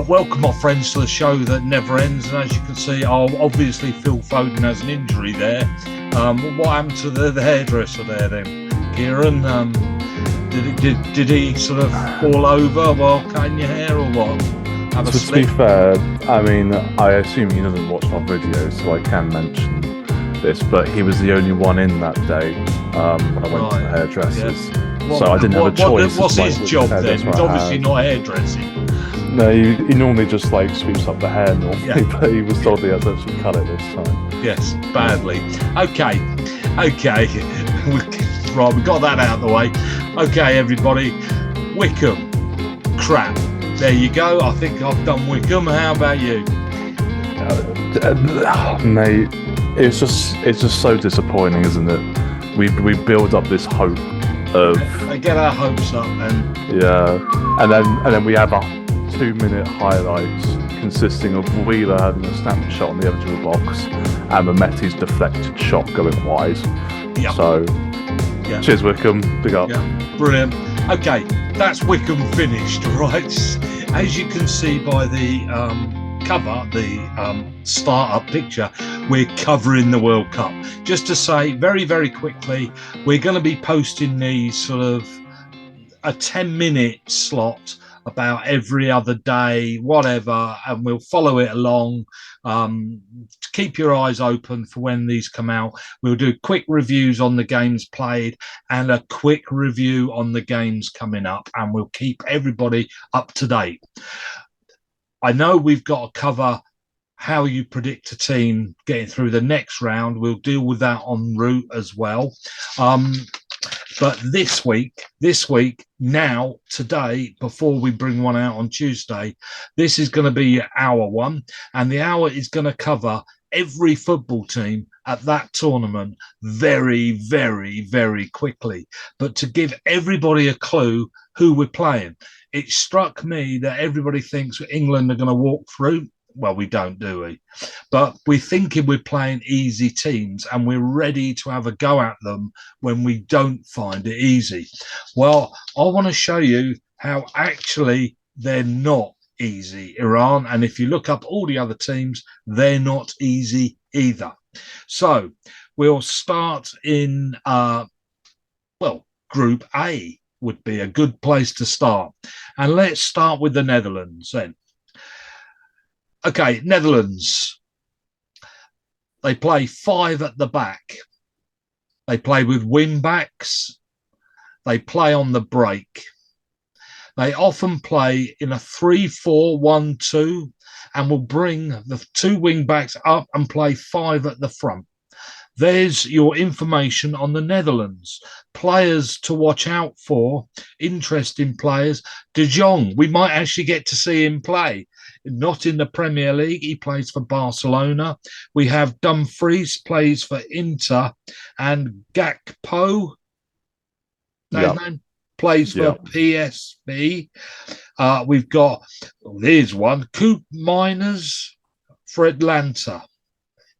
Welcome, my friends, to the show that never ends. And as you can see, obviously Phil Foden has an injury there. What happened to the hairdresser there then, Kieran? Did he sort of fall over while cutting your hair or what? To be fair, I mean, I assume he doesn't watch our videos, so I can mention this, but he was the only one in that day when I went to the hairdressers. Yeah. So I didn't have a choice. What's his job then? It's obviously not hairdressing. No, he normally just like sweeps up the hair normally, but he was told he had to actually cut it this time. Yes, badly. Okay. Right, we got that out of the way. Okay, everybody. Wycombe. Crap. There you go. I think I've done Wycombe. How about you? Mate, it's just so disappointing, isn't it? We build up this hope of... They get our hopes up and... Yeah. And then we have a 2-minute highlights consisting of Wheeler having a snapshot on the edge of the box and Mehmeti's deflected shot going wide. Yep. So, cheers Wycombe, big up. Yeah. Brilliant. Okay, that's Wycombe finished, right? As you can see by the cover, the startup picture, we're covering the World Cup. Just to say very, very quickly, we're going to be posting these sort of a 10-minute slot about every other day, whatever, and we'll follow it along. Keep your eyes open for when these come out. We'll do quick reviews on the games played and a quick review on the games coming up, and we'll keep everybody up to date. I know we've got to cover how you predict a team getting through the next round. We'll deal with that en route as well. But this week, now, today, before we bring one out on Tuesday, this is going to be our one. And the hour is going to cover every football team at that tournament very, very, very quickly. But to give everybody a clue who we're playing, it struck me that everybody thinks England are going to walk through. Well, we don't, do we? But we're thinking we're playing easy teams and we're ready to have a go at them when we don't find it easy. Well, I want to show you how actually they're not easy, Iran. And if you look up all the other teams, they're not easy either. So we'll start in, Group A would be a good place to start. And let's start with the Netherlands then. Okay, Netherlands. They play 5 at the back. They play with wing backs. They play on the break. They often play in a 3-4-1-2 and will bring the 2 wing backs up and play 5 at the front. There's your information on the Netherlands. Players to watch out for, interesting players. De Jong, we might actually get to see him play. Not in the Premier League. He plays for Barcelona. We have Dumfries, plays for Inter, and Gakpo, his name, plays for PSV. We've got, there's one, Koop Miners for Atlanta,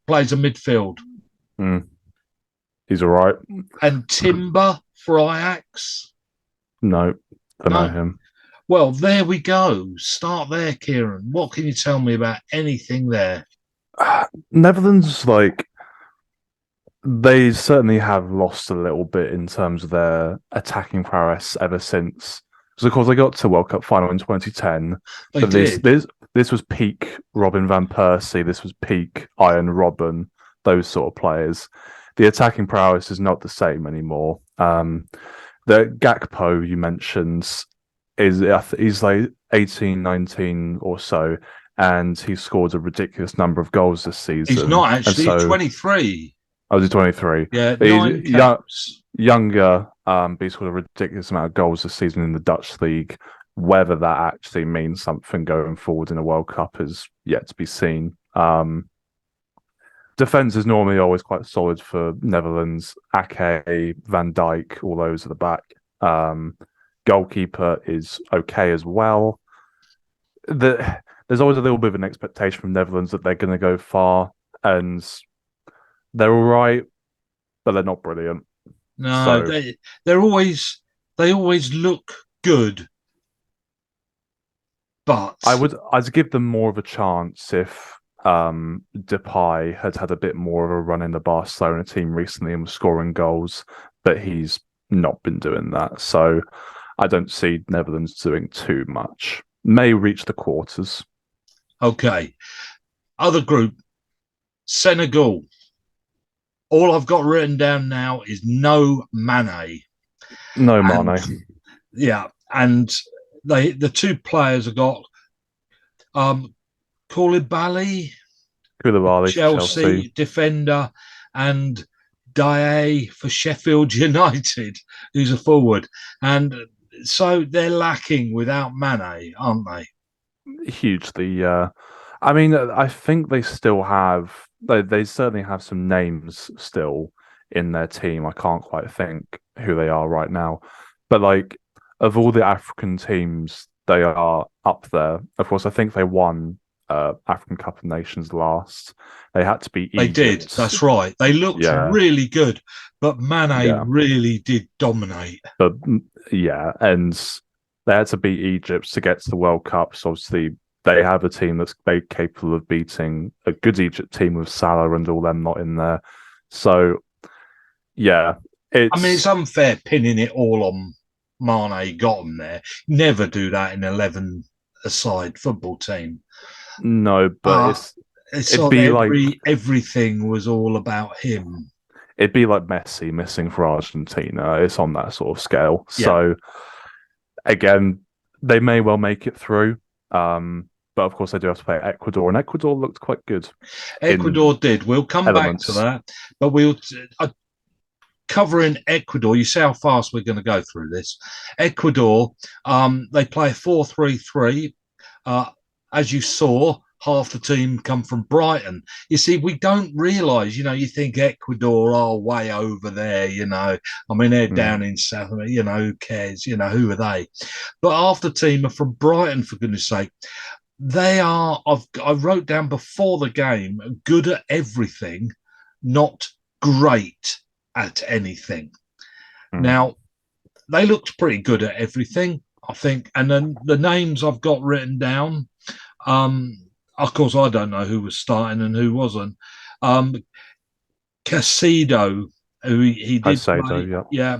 plays a midfield. He's all right. And Timber for Ajax. No, don't know him. Well, there we go. Start there, Kieran. What can you tell me about anything there? Netherlands, they certainly have lost a little bit in terms of their attacking prowess ever since. Because, of course, they got to World Cup final in 2010. But this was peak Robin van Persie. This was peak Iron Robben, those sort of players. The attacking prowess is not the same anymore. The Gakpo you mentioned... he's like 18, 19 or so, and he scored a ridiculous number of goals this season. He's not actually 23. Oh, he's 23. Yeah, 9 caps. Younger, but he scored a ridiculous amount of goals this season in the Dutch league. Whether that actually means something going forward in the World Cup is yet to be seen. Defence is normally always quite solid for Netherlands. Ake, Van Dijk, all those at the back. Goalkeeper is okay as well. There's always a little bit of an expectation from Netherlands that they're going to go far, and they're all right, but they're not brilliant. No, so, they always look good. But I'd give them more of a chance if Depay had a bit more of a run in the Barcelona team recently and was scoring goals, but he's not been doing that. So I don't see Netherlands doing too much. May reach the quarters. Okay. Other group, Senegal. All I've got written down now is no Mane. No Mane. Yeah, and the two players have got Koulibaly, Chelsea defender, and Dié for Sheffield United, who's a forward. And so they're lacking without Mane, aren't they? Hugely. I mean, I think they still have. They certainly have some names still in their team. I can't quite think who they are right now, but like of all the African teams, they are up there. Of course, I think they won African Cup of Nations last. They had to beat Egypt. They did. That's right. They looked really good, but Mane really did dominate. But yeah, and they had to beat Egypt to get to the World Cup. So obviously, they have a team that's very capable of beating a good Egypt team with Salah and all them not in there. So yeah, it's unfair pinning it all on Mane got them there. Never do that in 11-a-side football team. No, but it'd be like everything was all about him. It'd be like Messi missing for Argentina. It's on that sort of scale. Yeah. So again, they may well make it through. But of course, they do have to play Ecuador, and Ecuador looked quite good. Ecuador did. We'll come back to that, but we'll covering Ecuador. You see how fast we're going to go through this. Ecuador, they play 4-3-3. As you saw, half the team come from Brighton. You see, we don't realise, you think Ecuador are way over there, I mean, they're down in South America, who cares, who are they? But half the team are from Brighton, for goodness sake. They are, I wrote down before the game, good at everything, not great at anything. Now, they looked pretty good at everything, I think. And then the names I've got written down, of course, I don't know who was starting and who wasn't. Caicedo, who he did play, yeah.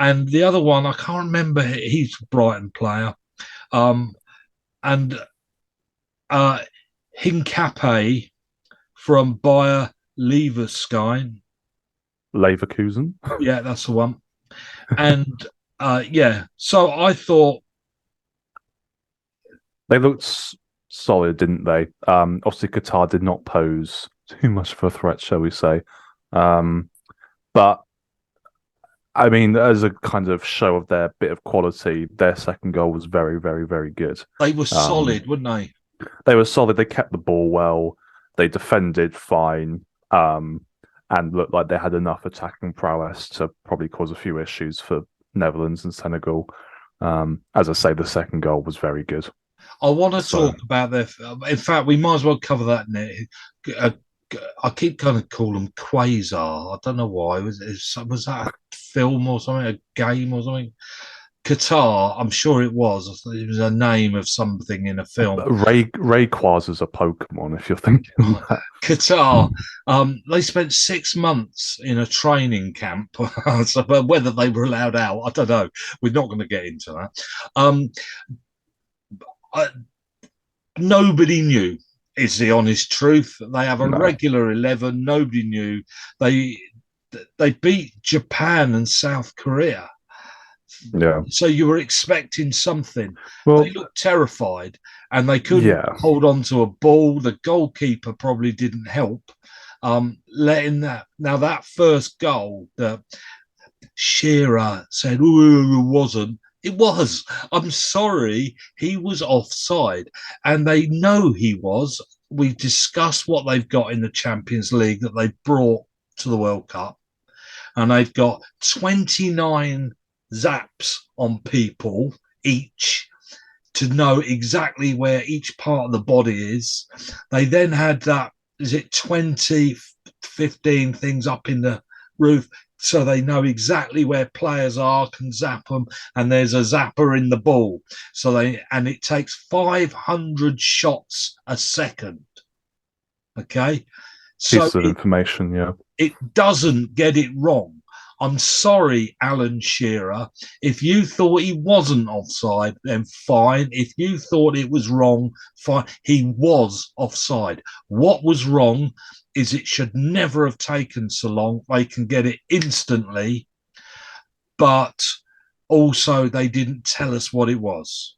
And the other one, I can't remember, he's a Brighton player. And Hincapié from Bayer Leverkusen. Yeah, that's the one. And so I thought they looked solid, didn't they? Obviously, Qatar did not pose too much of a threat, shall we say? But I mean, as a kind of show of their bit of quality, their second goal was very, very, very good. They were solid, weren't they? They were solid. They kept the ball well. They defended fine, and looked like they had enough attacking prowess to probably cause a few issues for Netherlands and Senegal. As I say, the second goal was very good. I want to talk about their. In fact, we might as well cover that now. I keep kind of calling them Quasar. I don't know why. Was that a film or something? A game or something? Qatar, I'm sure it was. It was a name of something in a film. Rayquaza's a Pokemon, if you're thinking that. Qatar, they spent 6 months in a training camp. So whether they were allowed out, I don't know. We're not going to get into that. Nobody knew, is the honest truth. They have a regular 11. Nobody knew. They beat Japan and South Korea. Yeah. So you were expecting something. Well, they looked terrified and they couldn't hold on to a ball. The goalkeeper probably didn't help. Letting that. Now, that first goal that Shearer said, it wasn't. It was. I'm sorry. He was offside. And they know he was. We discussed what they've got in the Champions League that they brought to the World Cup. And they've got 29 zaps on people each to know exactly where each part of the body is. They then had 20, 15 things up in the roof so they know exactly where players are, can zap them, and there's a zapper in the ball. And it takes 500 shots a second. Okay, so Piece of information, yeah. it doesn't get it wrong. I'm sorry, Alan Shearer. If you thought he wasn't offside, then fine. If you thought it was wrong, fine. He was offside. What was wrong is it should never have taken so long. They can get it instantly, but also they didn't tell us what it was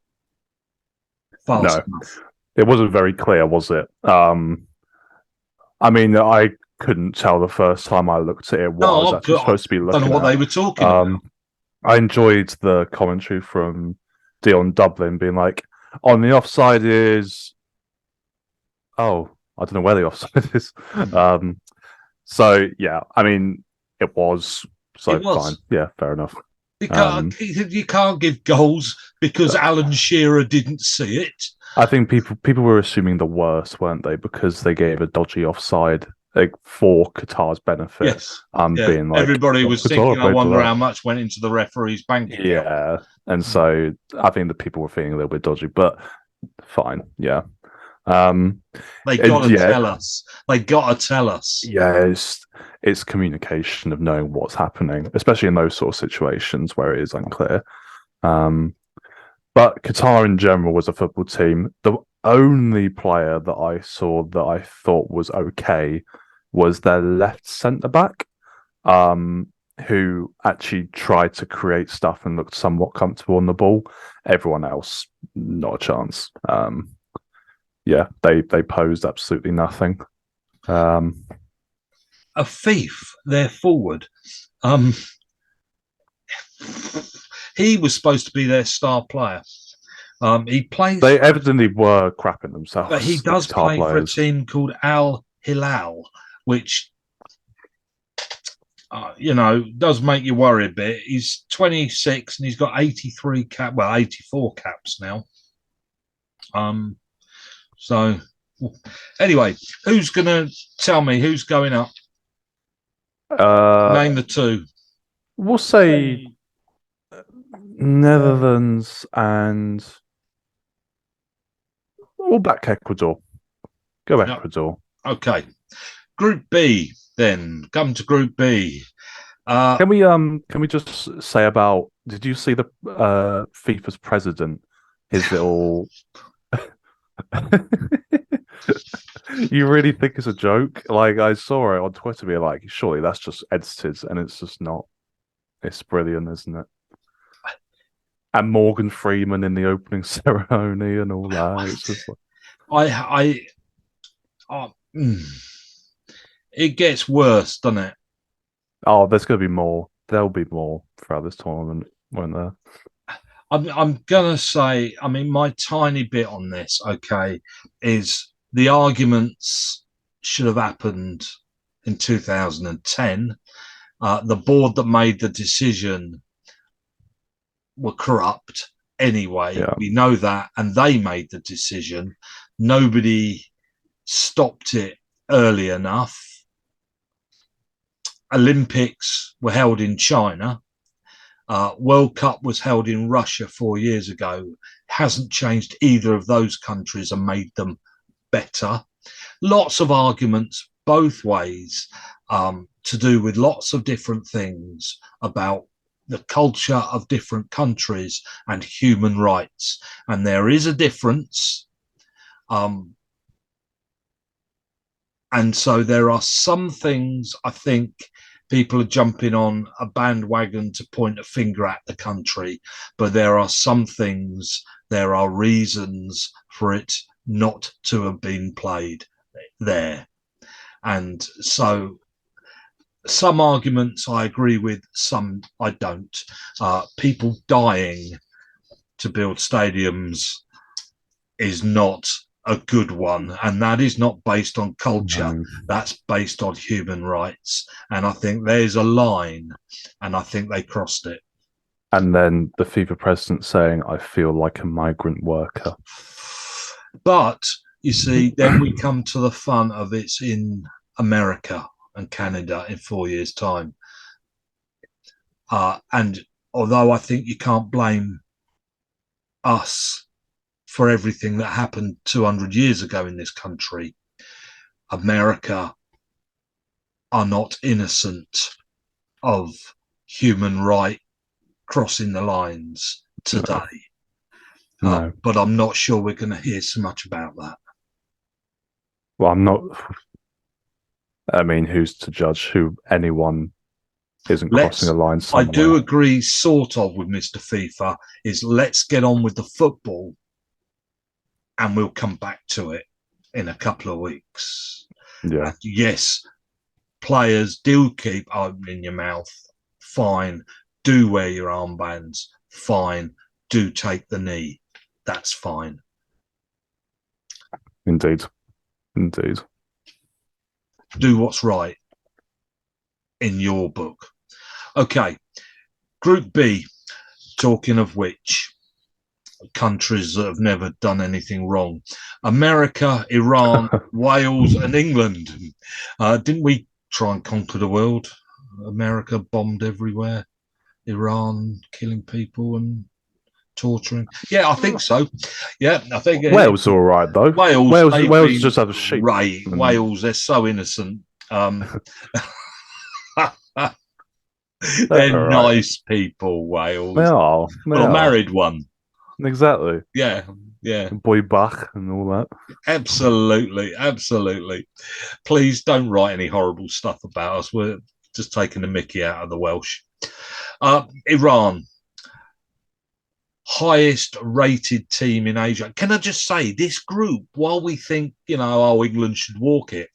fast enough. It wasn't very clear, was it? I mean, I couldn't tell the first time I looked at it what I was actually supposed to be looking at. I don't know what they were talking about. I enjoyed the commentary from Dion Dublin being like, on the offside is... Oh, I don't know where the offside is. So, yeah, I mean, it was. So, fine. Yeah, fair enough. You can't give goals because Alan Shearer didn't see it. I think people were assuming the worst, weren't they? Because they gave a dodgy offside for Qatar's benefit. Yes. Being like, everybody was thinking, I wonder how much went into the referee's bank account. Yeah. And so I think the people were feeling a little bit dodgy, but fine. Yeah. They got to tell us. They got to tell us. Yeah, it's communication of knowing what's happening, especially in those sort of situations where it is unclear. But Qatar in general was a football team. The only player that I saw that I thought was okay was their left centre back, who actually tried to create stuff and looked somewhat comfortable on the ball. Everyone else, not a chance. Yeah, they posed absolutely nothing. Afif, their forward, he was supposed to be their star player. He plays. They evidently were crapping themselves. But he does play for a team called Al Hilal, which does make you worry a bit. He's 26 and he's got 84 caps now. So anyway, who's going to tell me who's going up? Name the two. We'll say Netherlands and we'll back Ecuador. Go Ecuador. Okay. Group B then. Come to Group B. Can we just say about, did you see the FIFA's president? His little You really think it's a joke? Like, I saw it on Twitter be like, surely that's just edited, and it's just not. It's brilliant, isn't it? And Morgan Freeman in the opening ceremony and all that. It's just like... It gets worse, doesn't it? Oh, there's going to be more. There'll be more throughout this tournament, won't there? I'm going to say, I mean, my tiny bit on this, okay, is the arguments should have happened in 2010. The board that made the decision were corrupt anyway. Yeah. We know that, and they made the decision. Nobody stopped it early enough. Olympics were held in China. World Cup was held in Russia 4 years ago. Hasn't changed either of those countries and made them better. Lots of arguments both ways to do with lots of different things about the culture of different countries and human rights. And there is a difference. And so there are some things I think people are jumping on a bandwagon to point a finger at the country, but there are some things, there are reasons for it not to have been played there. And so some arguments I agree with, some I don't. People dying to build stadiums is not a good one, and that is not based on culture. No. That's based on human rights, and I think there's a line, and I think they crossed it. And then the FIFA president saying, "I feel like a migrant worker." But you see, then we come to the fun of it's in America and Canada in 4 years' time. And although I think you can't blame us for everything that happened 200 years ago in this country, America are not innocent of human right crossing the lines today. No. But I'm not sure we're going to hear so much about that. Well, I'm not. I mean, who's to judge who anyone isn't crossing a line somewhere? I do agree, sort of, with Mr. FIFA, is let's get on with the football and we'll come back to it in a couple of weeks. Yeah. And yes, players do keep opening your mouth. Fine. Do wear your armbands. Fine. Do take the knee. That's fine. Indeed. Do what's right in your book. Okay. Group B, talking of which, countries that have never done anything wrong. America, Iran, Wales, and England. Didn't we try and conquer the world? America bombed everywhere. Iran killing people and torturing. Yeah, I think so. Yeah, I think Wales all right though. Wales just have a sheep. Right, Wales, they're so innocent. They're nice people, Wales. They are. Well, I married one. Exactly. Yeah. Boy Bach and all that. Absolutely. Please don't write any horrible stuff about us. We're just taking the mickey out of the Welsh. Iran, highest rated team in Asia. Can I just say, this group, while we think, England should walk it,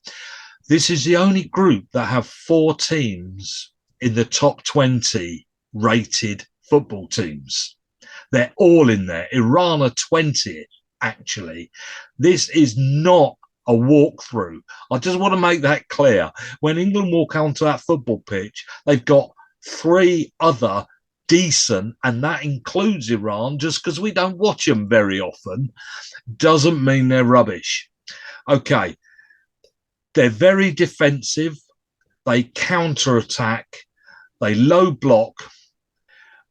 this is the only group that have 4 teams in the top 20 rated football teams. They're all in there. Iran are 20th, actually. This is not a walkthrough. I just want to make that clear. When England walk onto that football pitch, they've got 3 other decent, and that includes Iran, just because we don't watch them very often, doesn't mean they're rubbish. Okay. They're very defensive. They counter-attack. They low block.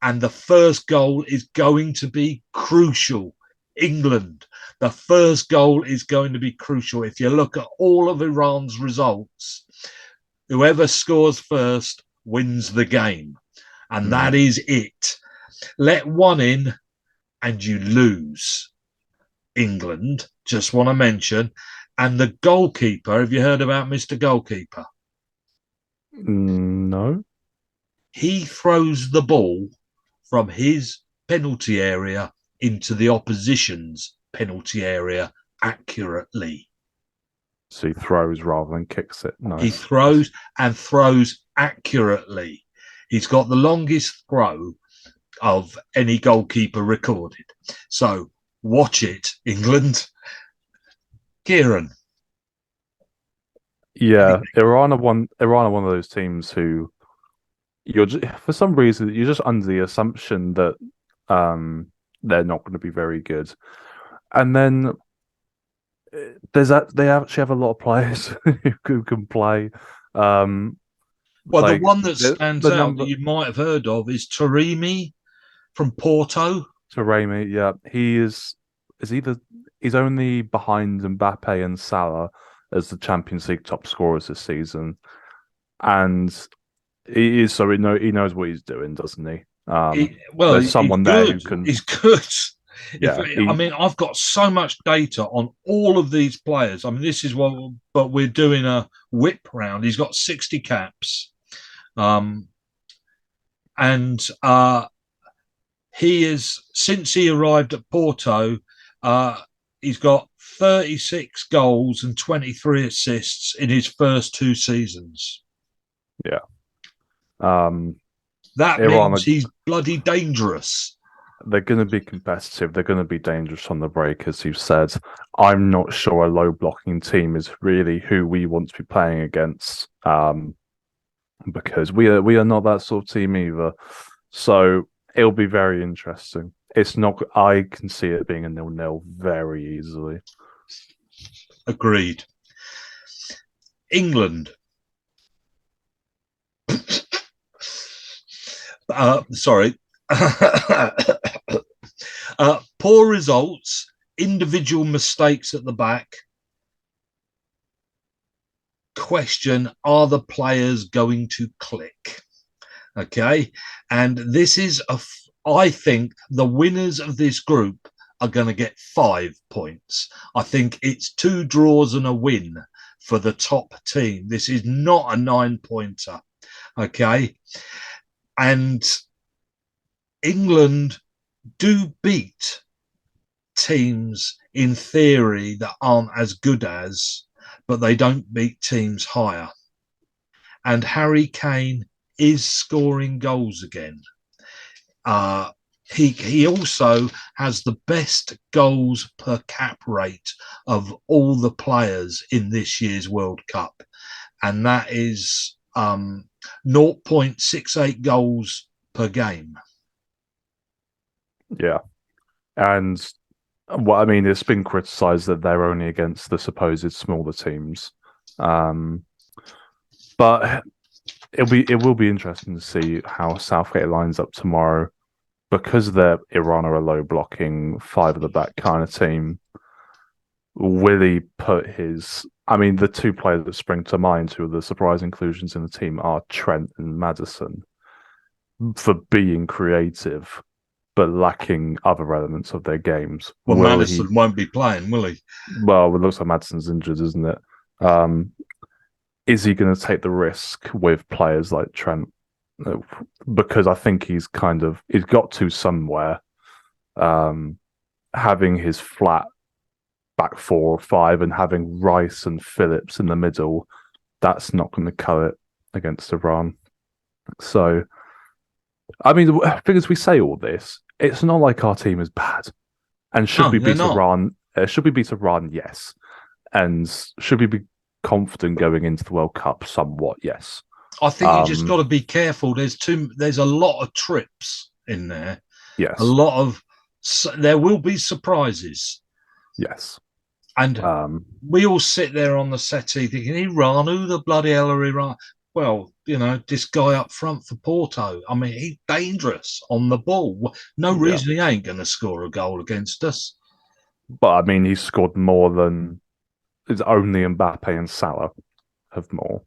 And the first goal is going to be crucial. England, the first goal is going to be crucial. If you look at all of Iran's results, whoever scores first wins the game. And that is it. Let one in and you lose. England, just want to mention. And the goalkeeper, have you heard about Mr. Goalkeeper? No. He throws the ball from his penalty area into the opposition's penalty area accurately. So he throws rather than kicks it. No. He throws accurately. He's got the longest throw of any goalkeeper recorded. So watch it, England. Kieran. Yeah, Iran are one of those teams who for some reason you're just under the assumption that they're not going to be very good, and then they actually have a lot of players who can play. The one that stands out that you might have heard of is Taremi from Porto. Taremi, yeah, he's only behind Mbappe and Salah as the Champions League top scorers this season, and he knows what he's doing, doesn't he? There's someone there who can. He's good. Yeah, I've got so much data on all of these players. I mean, this is but we're doing a whip round. He's got 60 caps, and he is, since he arrived at Porto, he's got 36 goals and 23 assists in his first 2 seasons. Yeah. That means he's bloody dangerous. They're going to be competitive. They're going to be dangerous on the break, as you've said. I'm not sure a low blocking team is really who we want to be playing against, because we are not that sort of team either. So it'll be very interesting. It's not. I can see it being a 0-0 very easily. Agreed. England. Sorry. Poor results, individual mistakes at the back. Question, are the players going to click? Okay. And this is I think the winners of this group are going to get 5 points. I think it's 2 draws and a win for the top team. This is not a 9-pointer. Okay. And England do beat teams in theory that aren't as good as, but they don't beat teams higher. And Harry Kane is scoring goals again. He also has the best goals per cap rate of all the players in this year's World Cup, and that is 0.68 goals per game. Yeah, and what I mean, it's been criticised that they're only against the supposed smaller teams, but it will be interesting to see how Southgate lines up tomorrow, because Iran are a low blocking 5 at the back kind of team. Will he put his? I mean, the 2 players that spring to mind who are the surprise inclusions in the team are Trent and Maddison, for being creative but lacking other elements of their games. Well, Maddison won't be playing, will he? Well, it looks like Maddison's injured, isn't it? Is he going to take the risk with players like Trent? Because I think he's got to somewhere. Having his flat back 4 or 5 and having Rice and Phillips in the middle, that's not going to cut it against Iran. So, I mean, the thing is, we say all this, it's not like our team is bad. And should we beat Iran? Should we beat Iran? Yes. And should we be confident going into the World Cup? Somewhat, yes. I think you just got to be careful. There's a lot of trips in there. Yes. There will be surprises. Yes. And we all sit there on the settee thinking, Iran, who the bloody hell are Iran? Well, this guy up front for Porto, I mean, he's dangerous on the ball. No reason he ain't going to score a goal against us. But, I mean, he's scored more than... It's only Mbappe and Salah have more.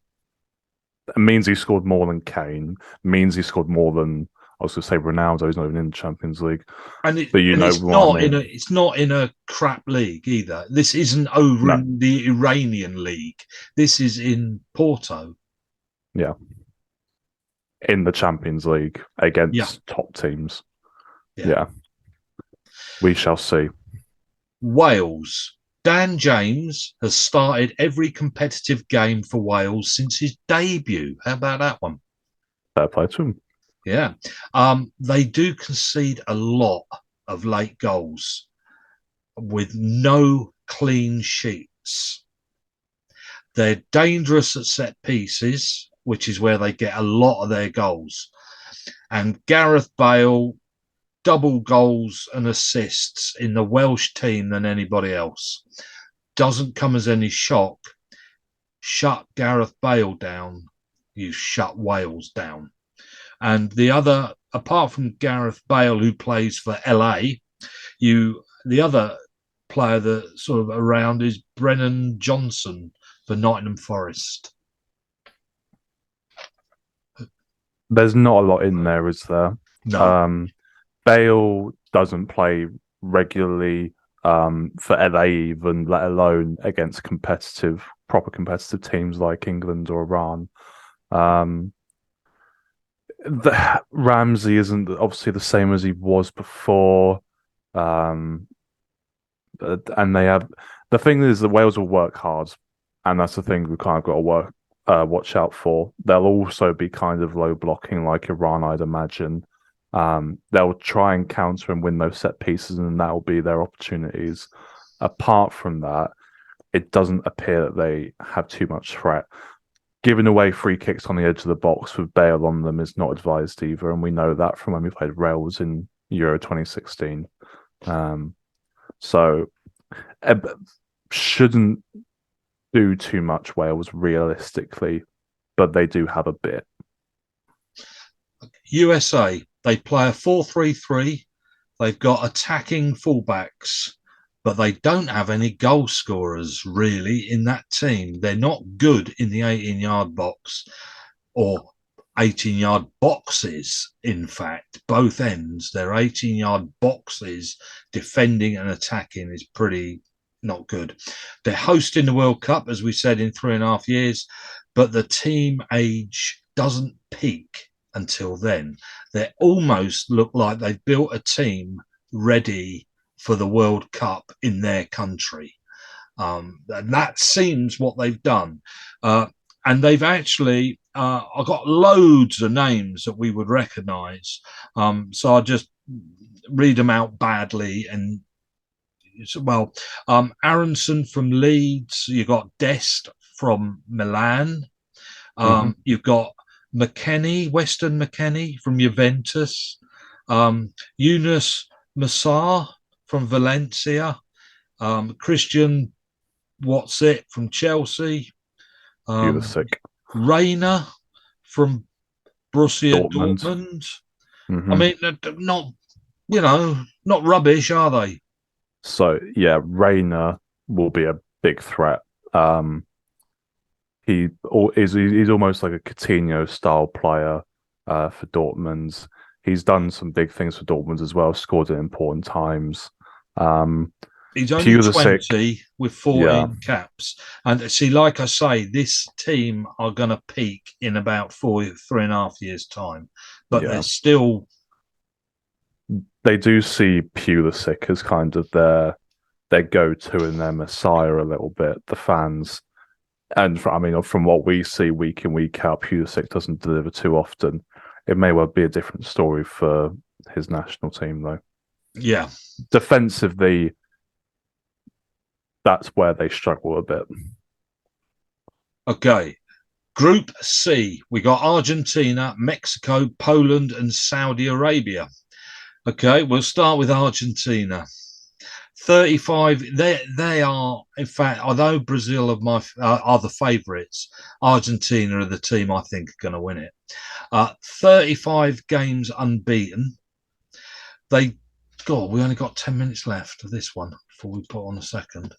It means he scored more than Kane. It means he scored more than... I was going to say Ronaldo. He's not even in the Champions League. It's not in a crap league either. This isn't over in the Iranian league. This is in Porto. Yeah. In the Champions League against top teams. Yeah. We shall see. Wales. Dan James has started every competitive game for Wales since his debut. How about that one? Fair play to him. Yeah. They do concede a lot of late goals with no clean sheets. They're dangerous at set pieces, which is where they get a lot of their goals. And Gareth Bale, double goals and assists in the Welsh team than anybody else. Doesn't come as any shock. Shut Gareth Bale down, you shut Wales down. And the other, apart from Gareth Bale, who plays for LA, the other player that sort of around is Brennan Johnson for Nottingham Forest. There's not a lot in there, is there? No. Bale doesn't play regularly for LA even, let alone against proper competitive teams like England or Iran. Ramsey isn't obviously the same as he was before. And they have... The thing is that Wales will work hard, and that's the thing we kind of got to watch out for. They'll also be kind of low blocking like Iran, I'd imagine. They'll try and counter and win those set pieces, and that will be their opportunities. Apart from that, it doesn't appear that they have too much threat. Giving away free kicks on the edge of the box with Bale on them is not advised either, and we know that from when we played Wales in Euro 2016. So shouldn't do too much Wales realistically, but they do have a bit. USA, they play a 4-3-3. They've got attacking fullbacks, but they don't have any goal scorers really in that team. They're not good in the 18-yard box or 18-yard boxes. In fact, both ends, their 18-yard boxes, defending and attacking, is pretty not good. They're hosting the World Cup, as we said, in 3.5 years, but the team age doesn't peak until then. They almost look like they've built a team ready for the World Cup in their country. And that seems what they've done. And they've actually, I've got loads of names that we would recognise. So I'll just read them out badly. And well, Aronson from Leeds, you've got Dest from Milan. You've got McKennie, Weston McKennie from Juventus. Yunus Musah from Valencia. Christian Whatsit from Chelsea. Pulisic. Reina from Borussia Dortmund. I mean, not rubbish, are they? So yeah, Reina will be a big threat. He's almost like a Coutinho style player for Dortmund. He's done some big things for Dortmund as well, scored at important times. He's only 20 with 14 caps. And see, like I say, this team are going to peak in about 3.5 years' time. But they're still... They do see Pulisic as kind of their go-to and their messiah a little bit, the fans. And from what we see week in, week out, Pulisic doesn't deliver too often. It may well be a different story for his national team, though. Yeah. Defensively, that's where they struggle a bit. Okay. Group C, we got Argentina, Mexico, Poland, and Saudi Arabia. Okay, we'll start with Argentina. 35. They are, in fact, although Brazil are the favourites, Argentina are the team I think are going to win it. 35 games unbeaten. We only got 10 minutes left of this one before we put on a second.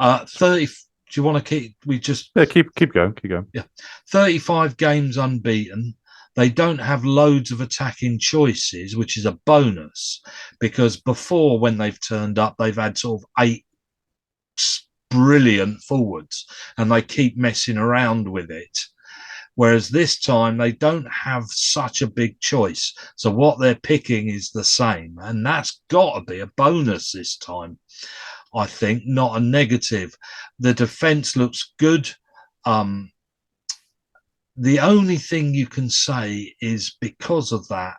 30. Do you want to keep? Keep going. Yeah, 35 games unbeaten. They don't have loads of attacking choices, which is a bonus, because before, when they've turned up, they've had sort of 8 brilliant forwards and they keep messing around with it. Whereas this time they don't have such a big choice. So what they're picking is the same. And that's got to be a bonus this time, I think, not a negative. The defence looks good. The only thing you can say is, because of that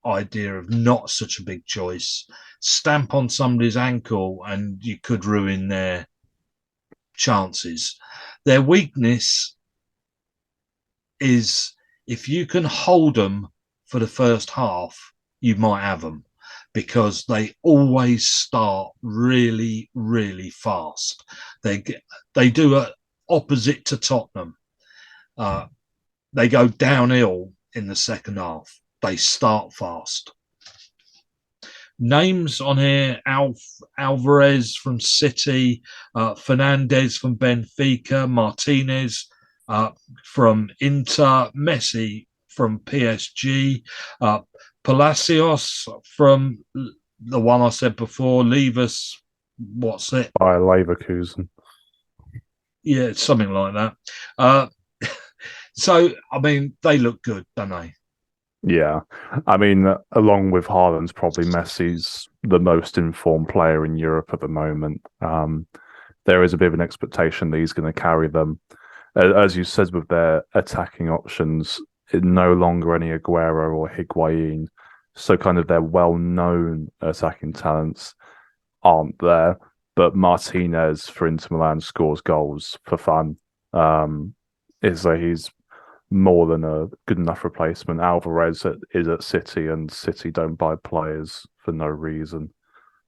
idea of not such a big choice, stamp on somebody's ankle and you could ruin their chances. Their weakness is, if you can hold them for the first half, you might have them, because they always start really, really fast. They do it opposite to Tottenham. They go downhill in the second half. They start fast. Names on here: Alvarez from City, Fernandez from Benfica, Martinez from Inter, Messi from PSG, Palacios from the one I said before, Leavas, what's it? By Leverkusen. Yeah, something like that. So, I mean, they look good, don't they? Yeah. I mean, along with Haaland, probably Messi's the most informed player in Europe at the moment. There is a bit of an expectation that he's going to carry them. As you said, with their attacking options, no longer any Aguero or Higuain. So kind of their well-known attacking talents aren't there. But Martinez for Inter Milan scores goals for fun. He's more than a good enough replacement. Alvarez is at City, and City don't buy players for no reason.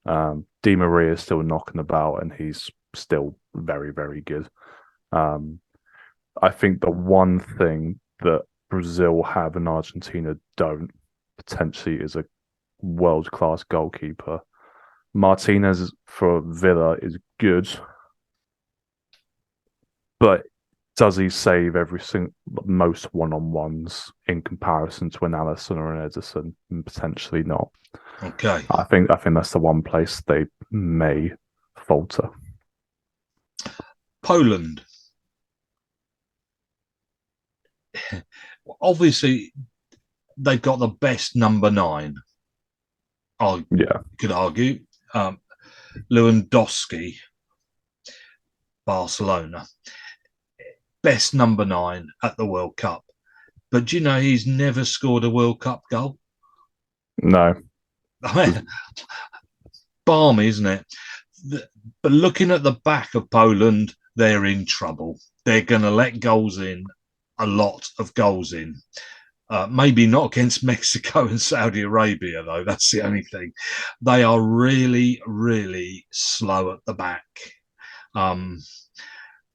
Di Maria is still knocking about, and he's still very, very good. I think the one thing that Brazil have and Argentina don't potentially is a world-class goalkeeper. Martinez for Villa is good, but does he save every single most one-on-ones in comparison to an Alisson or an Ederson? Potentially not. Okay. I think that's the one place they may falter. Poland. Obviously, they've got the best number 9. I could argue. Lewandowski, Barcelona. Best number 9 at the World Cup. But do you know he's never scored a World Cup goal? No. Balmy, isn't it? But looking at the back of Poland, they're in trouble. They're going to let goals in, a lot of goals in. Maybe not against Mexico and Saudi Arabia, though. That's the only thing. They are really, really slow at the back.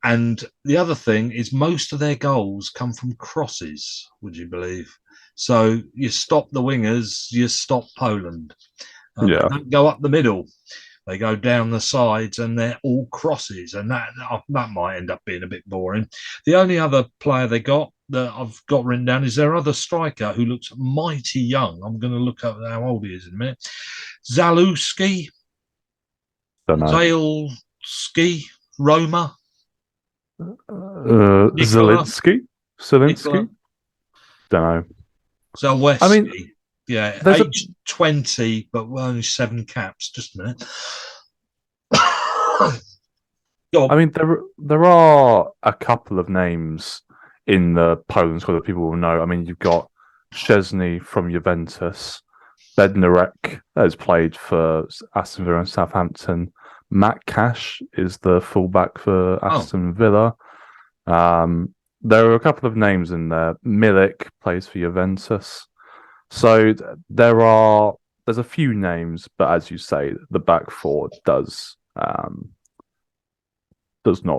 And the other thing is most of their goals come from crosses, would you believe? So you stop the wingers, you stop Poland. They don't go up the middle. They go down the sides and they're all crosses. And that might end up being a bit boring. The only other player they got that I've got written down is their other striker who looks mighty young. I'm going to look up how old he is in a minute. Zalewski. Zalewski. Roma. Zelensky? Don't know. Zalewski. I mean, yeah, age 20, but only 7 caps. Just a minute. I mean, there are a couple of names in the Poland squad that people will know. I mean, you've got Szczesny from Juventus, Bednarek has played for Aston Villa and Southampton. Matt Cash is the fullback for Aston Villa. There are a couple of names in there. Milik plays for Juventus. So there's a few names, but as you say, the back four does not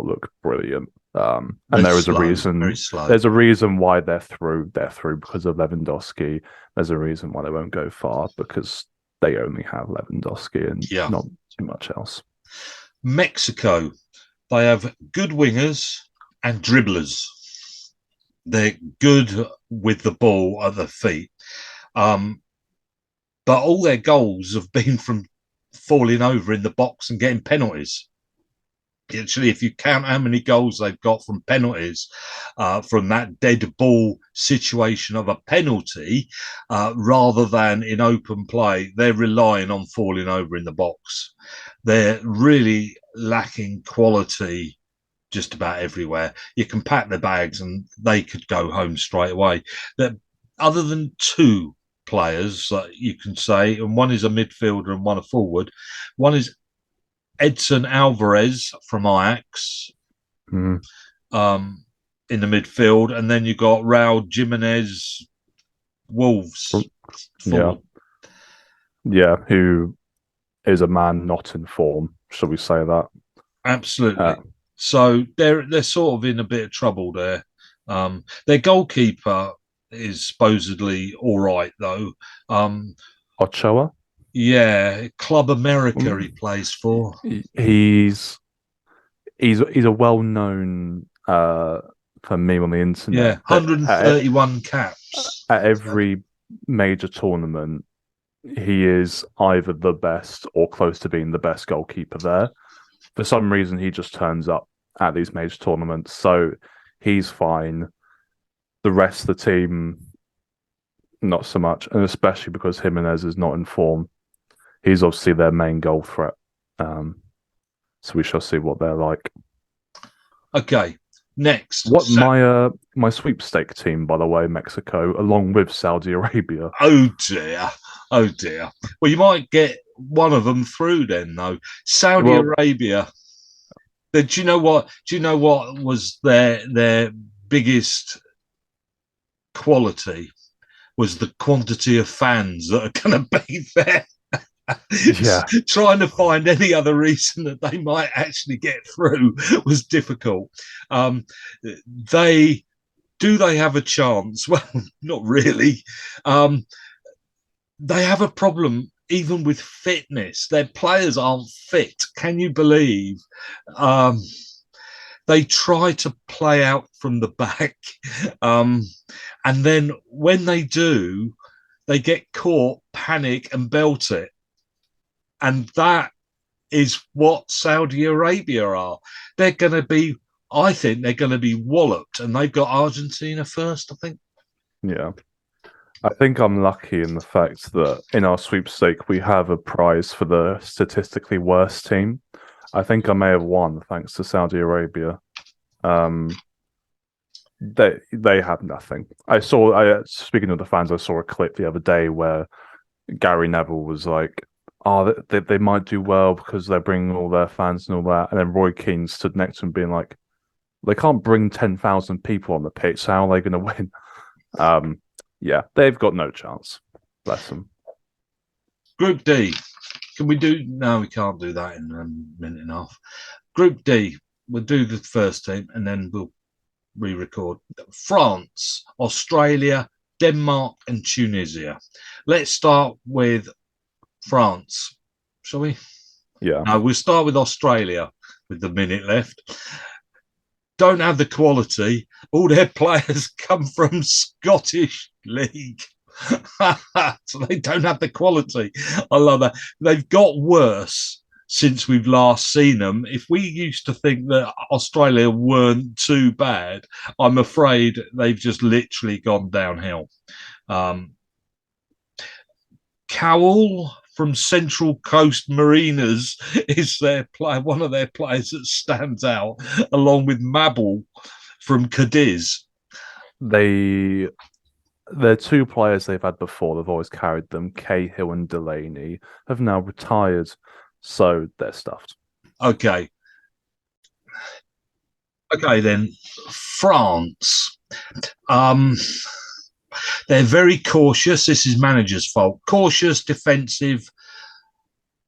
look brilliant. And there is a reason. There's a reason why they're through. They're through because of Lewandowski. There's a reason why they won't go far because they only have Lewandowski and not too much else. Mexico, they have good wingers and dribblers. They're good with the ball at their feet. But all their goals have been from falling over in the box and getting penalties. Actually, if you count how many goals they've got from penalties, from that dead ball situation of a penalty, rather than in open play, they're relying on falling over in the box. They're really lacking quality just about everywhere. You can pack their bags and they could go home straight away. Other than 2 players that you can say, and one is a midfielder and one a forward. One is Edson Alvarez from Ajax in the midfield, and then you got Raul Jimenez, Wolves. Yeah, who is a man not in form, shall we say that? Absolutely. So they're sort of in a bit of trouble there. Their goalkeeper is supposedly all right, though. Ochoa? Yeah, Club America he plays for. He's a well-known for meme on the internet. Yeah, 131 caps. At every major tournament, he is either the best or close to being the best goalkeeper there. For some reason, he just turns up at these major tournaments, so he's fine. The rest of the team, not so much, and especially because Jimenez is not in form. He's obviously their main goal threat. So we shall see what they're like. Okay, next. My sweepstake team, by the way, Mexico, along with Saudi Arabia. Oh dear. Well, you might get one of them through then, though. Saudi Arabia. Do you know what? Was their biggest quality? Was the quantity of fans that are going to be there. Yeah. Trying to find any other reason that they might actually get through was difficult. They Do they have a chance? Well, not really. Um, they have a problem even with fitness. Their players aren't fit. Can you believe? Um, they try to play out from the back. And then when they do, they get caught, panic, and belt it. And that is what Saudi Arabia are. They're going to be, I think they're going to be walloped. And they've got Argentina first, I think. Yeah. I think I'm lucky in the fact that in our sweepstake we have a prize for the statistically worst team. I think I may have won thanks to Saudi Arabia. They have nothing. Speaking of the fans, I saw a clip the other day where Gary Neville was like, "Oh, they might do well because they're bringing all their fans and all that," and then Roy Keane stood next to him, being like, "They can't bring 10,000 people on the pitch. So how are they going to win?" Yeah, they've got no chance. Bless them. Group D. Can we do? No, we can't do that in a minute and a half. Group D. We'll do the first team and then we'll re-record. France, Australia, Denmark, and Tunisia. Let's start with France, shall we? Yeah. No, we'll start with Australia with the minute left. Don't have the quality. All their players come from Scottish League. So they don't have the quality. I love that. They've got worse since we've last seen them. If we used to think that Australia weren't too bad, I'm afraid they've just literally gone downhill. Cowell from Central Coast Mariners is their player, one of their players that stands out, along with Mabel from Cadiz. They're two players they've had before. They've always carried them. Cahill and Delaney have now retired, so they're stuffed. Okay. Okay, then France. They're very cautious. This is manager's fault. Cautious, defensive.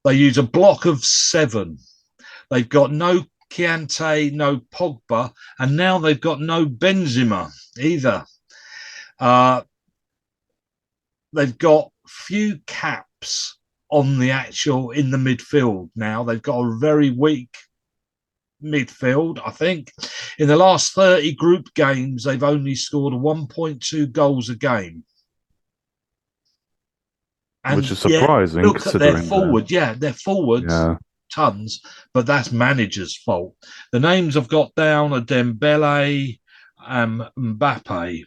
They use a block of 7. They've got no Chiante, no Pogba, and now they've got no Benzema either. They've got few caps on the actual in the midfield now. They've got a very weak midfield, I think. In the last 30 group games, they've only scored 1.2 goals a game. And which is surprising. Look at their forward. Their forwards, tons, but that's manager's fault. The names I've got down are Dembele and Mbappe.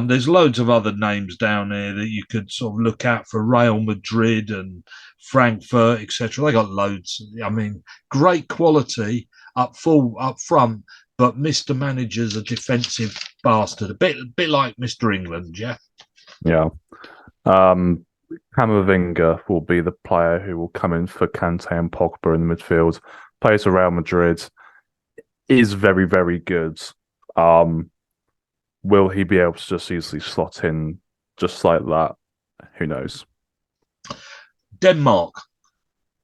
There's loads of other names down there that you could sort of look at for Real Madrid and Frankfurt, etc. They got loads. I mean, great quality up front, but Mr. Manager's a defensive bastard, a bit like Mr. England, yeah. Yeah. Camavinga will be the player who will come in for Kante and Pogba in the midfield. Plays for Real Madrid. Is very, very good. Will he be able to just easily slot in just like that? Who knows? Denmark.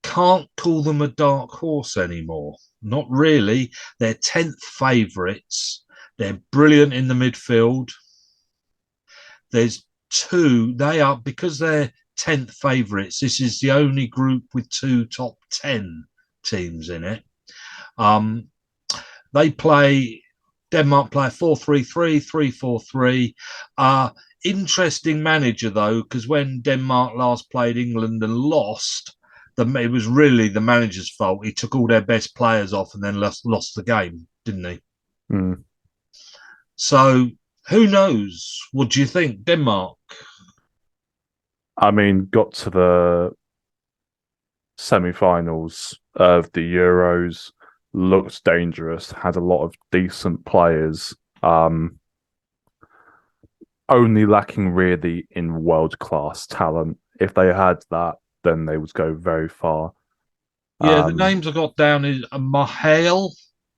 Can't call them a dark horse anymore. Not really. They're 10th favourites. They're brilliant in the midfield. There's 2. They are, because they're 10th favourites, this is the only group with 2 top 10 teams in it. Denmark play 4-3-3, 3-4-3. Interesting manager, though, because when Denmark last played England and lost, it was really the manager's fault. He took all their best players off and then lost the game, didn't he? Mm. So, who knows? What do you think, Denmark? I mean, got to the semi-finals of the Euros, looked dangerous, had a lot of decent players, only lacking really in world-class talent. If they had that, then they would go very far. Yeah, the names I got down is Mahale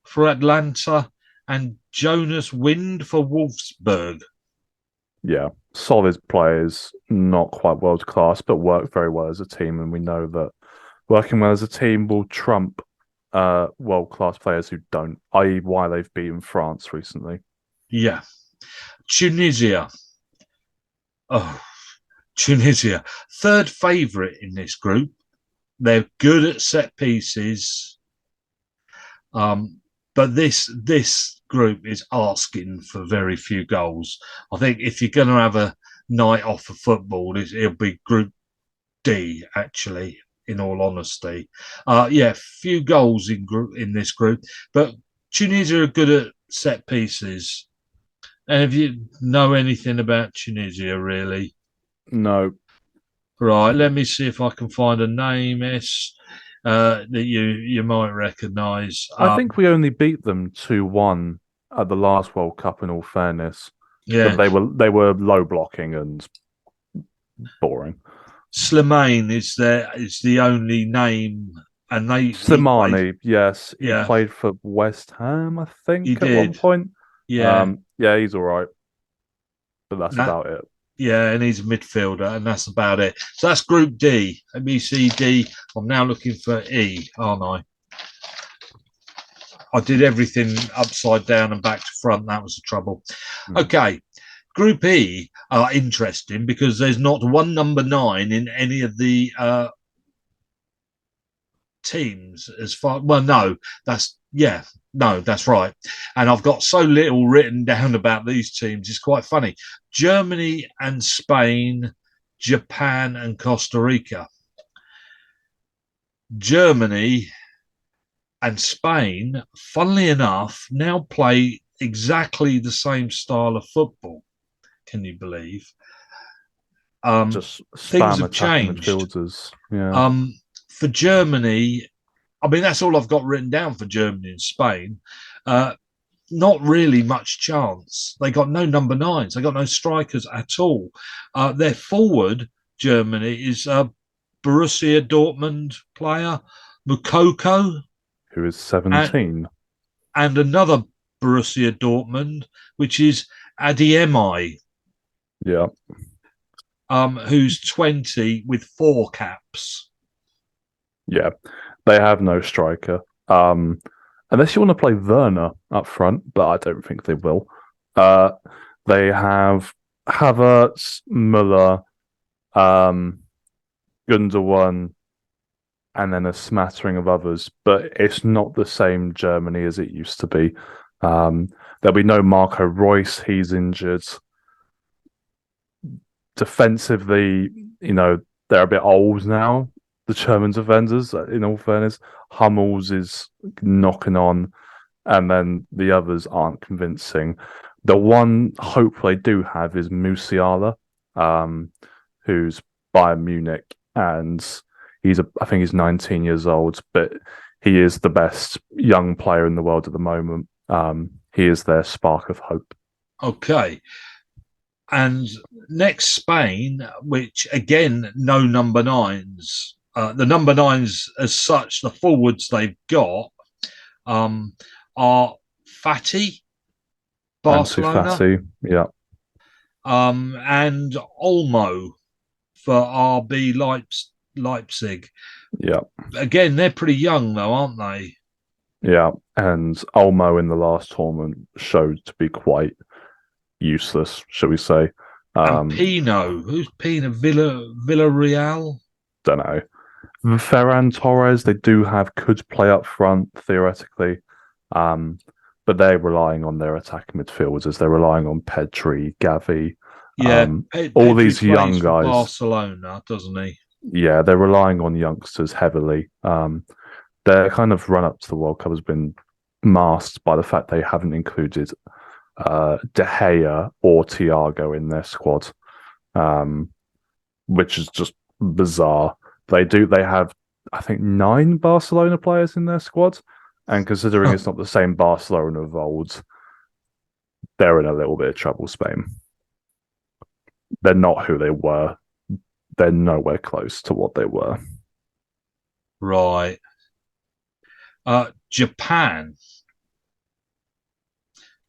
for Atlanta and Jonas Wind for Wolfsburg. Yeah, solid players, not quite world-class, but work very well as a team. And we know that working well as a team will trump world-class players who don't, i.e. why they've beaten France recently. Yeah. Tunisia. Oh, Tunisia. Third favourite in this group. They're good at set pieces. But this group is asking for very few goals. I think if you're going to have a night off of football, it'll be Group D, actually, in all honesty. Few goals in this group, but Tunisia are good at set pieces. And if you know anything about Tunisia, really? No. Right, let me see if I can find a name, that you might recognise. I think we only beat them 2-1 at the last World Cup, in all fairness. Yeah. But they were low blocking and boring. Slimane is the only name, and Slimani, yes, he Yeah. played for West Ham, I think, He at one did. point. Yeah. Yeah, he's all right, but that's about it. Yeah, and he's a midfielder, and that's about it. So that's Group D. Let me see D. I'm now looking for E, aren't I? I did everything upside down and back to front. That was the trouble. Okay. Group E are interesting because there's not one number 9 in any of the teams as far. Well, no, that's right. And I've got so little written down about these teams. It's quite funny. Germany and Spain, Japan and Costa Rica. Germany and Spain, funnily enough, now play exactly the same style of football. Can you believe? Just things have changed. Midfielders. Yeah. For Germany, I mean, that's all I've got written down for Germany and Spain. Not really much chance. They got no number 9s. They got no strikers at all. Their forward, Germany, is a Borussia Dortmund player, Moukoko, who is 17. And another Borussia Dortmund, which is Adeyemi. Yeah. Who's 20 with 4 caps. Yeah. They have no striker. Unless you want to play Werner up front, but I don't think they will. They have Havertz, Müller, Gundogan, and then a smattering of others, but it's not the same Germany as it used to be. There'll be no Marco Reus, he's injured. Defensively, they're a bit old now, the German defenders, in all fairness. Hummels is knocking on, and then the others aren't convincing. The one hope they do have is Musiala, who's Bayern Munich, and I think he's 19 years old, but he is the best young player in the world at the moment. He is their spark of hope. Okay. And next, Spain, which again, no number 9s. The number 9s, as such, the forwards they've got are Fati, Barcelona. Fati, yeah. And Olmo for RB Leipzig. Yeah. Again, they're pretty young, though, aren't they? Yeah. And Olmo in the last tournament showed to be quite useless, shall we say. And Pino. Who's Pino? Villarreal? Don't know. Ferran Torres, they could play up front, theoretically. But they're relying on their attacking midfielders. They're relying on Pedri, Gavi. Yeah. All these young guys. Barcelona, doesn't he? Yeah, they're relying on youngsters heavily. Their kind of run up to the World Cup has been masked by the fact they haven't included De Gea or Thiago in their squad, which is just bizarre. They have, I think, 9 Barcelona players in their squad, and considering it's not the same Barcelona of old, they're in a little bit of trouble, Spain. They're not who they were. They're nowhere close to what they were. Right. Japan.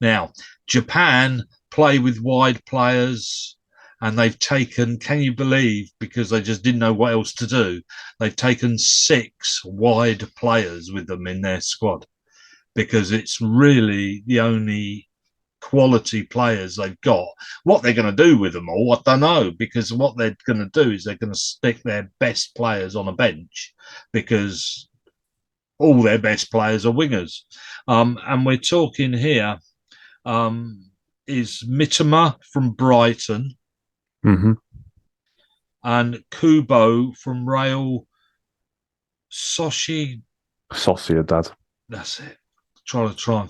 Now, Japan play with wide players, and they've taken, can you believe, because they just didn't know what else to do, they've taken 6 wide players with them in their squad, because it's really the only quality players they've got. What they're going to do with them all, I don't know, because what they're going to do is they're going to stick their best players on a bench because all their best players are wingers. And we're talking here is Mitoma from Brighton and Kubo from Real Sociedad. That's it. I was trying